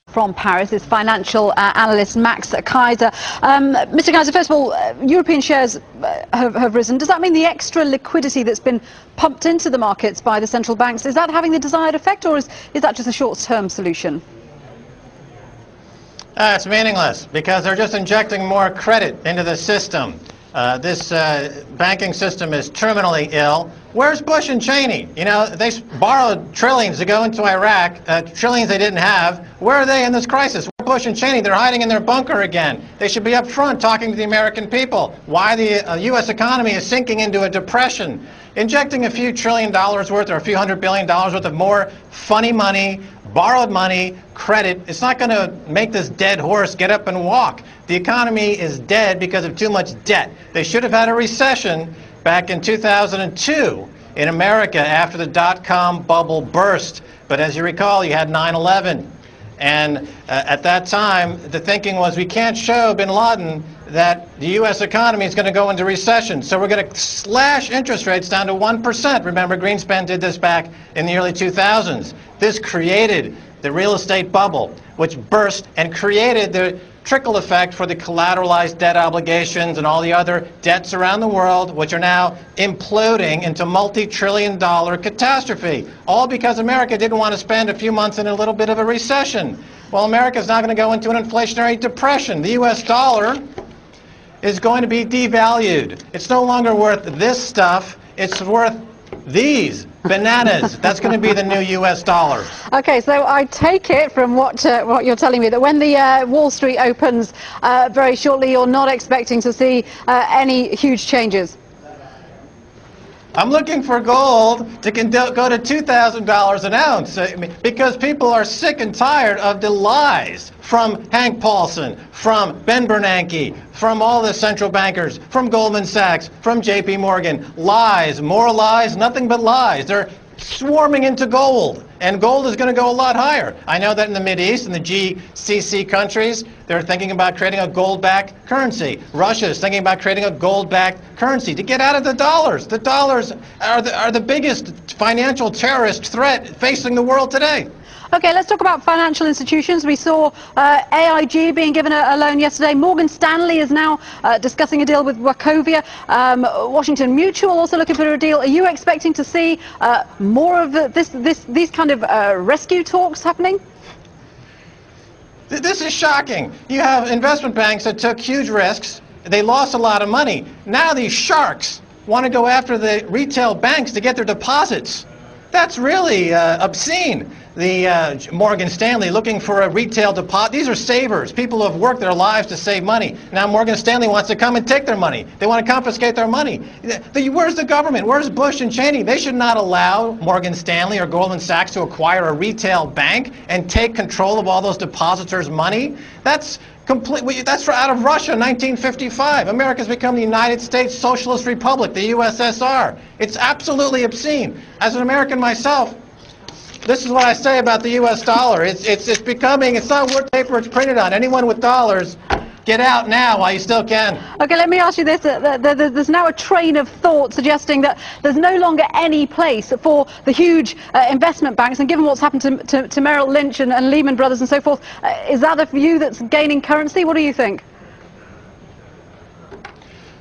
From Paris is financial analyst Max Kaiser. Mr. Kaiser, first of all, European shares have risen. Does that mean the extra liquidity that's been pumped into the markets by the central banks, is that having the desired effect, or is that just a short-term solution? It's meaningless because they're just injecting more credit into the system. This banking system is terminally ill. Where's Bush and Cheney? You know, they borrowed trillions to go into Iraq, trillions they didn't have. Where are they in this crisis? Where's Bush and Cheney? They're hiding in their bunker again. They should be up front talking to the American people. Why the U.S. economy is sinking into a depression. Injecting a few $1 trillion worth or a few $100 billion worth of more funny money, borrowed money, credit, it's not going to make this dead horse get up and walk. The economy is dead because of too much debt. They should have had a recession back in 2002 in America after the dot-com bubble burst. But as you recall, you had 9/11. And at that time, the thinking was we can't show bin Laden that the U.S. economy is going to go into recession. So we're going to slash interest rates down to 1%. Remember, Greenspan did this back in the early 2000s. This created the real estate bubble, which burst and created the trickle effect for the collateralized debt obligations and all the other debts around the world, which are now imploding into multi-trillion-dollar catastrophe, all because America didn't want to spend a few months in a little bit of a recession. Well, America is now going to go into an inflationary depression. The U.S. dollar is going to be devalued. It's no longer worth this stuff. It's worth these bananas. That's going to be the new U.S. dollar. Okay, so I take it from what you're telling me that when the Wall Street opens very shortly, you're not expecting to see any huge changes. I'm looking for gold to go to $2,000 an ounce because people are sick and tired of the lies from Hank Paulson, from Ben Bernanke, from all the central bankers, from Goldman Sachs, from JP Morgan. Lies, more lies, nothing but lies. They're swarming into gold, and gold is going to go a lot higher. I know that in the Mideast, in the GCC countries, they're thinking about creating a gold-backed currency. Russia is thinking about creating a gold-backed currency to get out of the dollars. The dollars are the biggest financial terrorist threat facing the world today. Okay, let's talk about financial institutions. We saw AIG being given a loan yesterday. Morgan Stanley is now discussing a deal with Wachovia. Washington Mutual also looking for a deal. Are you expecting to see more of these kind of rescue talks happening? This is shocking. You have investment banks that took huge risks. They lost a lot of money. Now these sharks want to go after the retail banks to get their deposits. That's really obscene. The Morgan Stanley looking for a retail deposit. These are savers, people who have worked their lives to save money. Now Morgan Stanley wants to come and take their money. They want to confiscate their money. Where's the government? Where's Bush and Cheney? They should not allow Morgan Stanley or Goldman Sachs to acquire a retail bank and take control of all those depositors' money. That's That's out of Russia, 1955. America's become the United States Socialist Republic, the USSR. It's absolutely obscene. As an American myself, this is what I say about the U.S. dollar. It's becoming, it's not worth paper it's printed on. Anyone with dollars, get out now while you still can. Okay, let me ask you this. There's now a train of thought suggesting that there's no longer any place for the huge investment banks, and given what's happened to Merrill Lynch and Lehman Brothers and so forth, is that a view that's gaining currency? What do you think?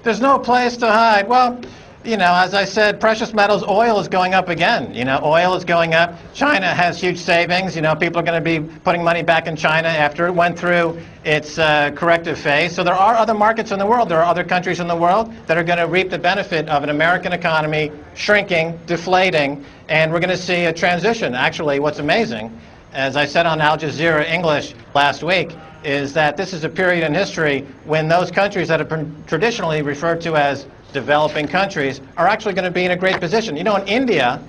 There's no place to hide. Well, you know, as I said, precious metals, oil is going up again. You know, oil is going up. China has huge savings. You know, people are going to be putting money back in China after it went through its corrective phase. So there are other markets in the world. There are other countries in the world that are going to reap the benefit of an American economy shrinking, deflating, and we're going to see a transition. Actually, what's amazing, as I said on Al Jazeera English last week, is that this is a period in history when those countries that have been traditionally referred to as developing countries are actually going to be in a great position. You know, in India,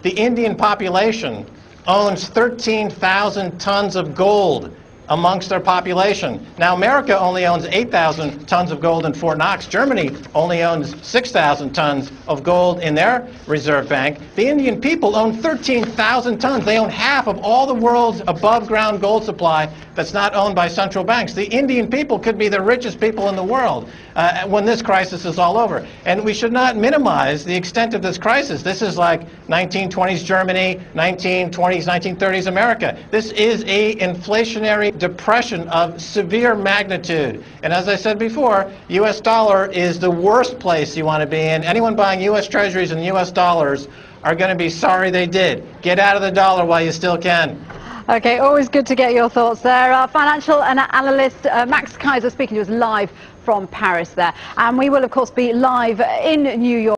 the Indian population owns 13,000 tons of gold. amongst their population. Now, America only owns 8,000 tons of gold in Fort Knox. Germany only owns 6,000 tons of gold in their reserve bank. The Indian people own 13,000 tons. They own half of all the world's above-ground gold supply that's not owned by central banks. The Indian people could be the richest people in the world when this crisis is all over. And we should not minimize the extent of this crisis. This is like 1920s Germany, 1920s, 1930s America. This is a inflationary depression of severe magnitude. And as I said before, U.S. dollar is the worst place you want to be in. Anyone buying U.S. treasuries and U.S. dollars are going to be sorry they did. Get out of the dollar while you still can. Okay, always good to get your thoughts there. Our financial analyst Max Kaiser speaking to us live from Paris there. And we will, of course, be live in New York.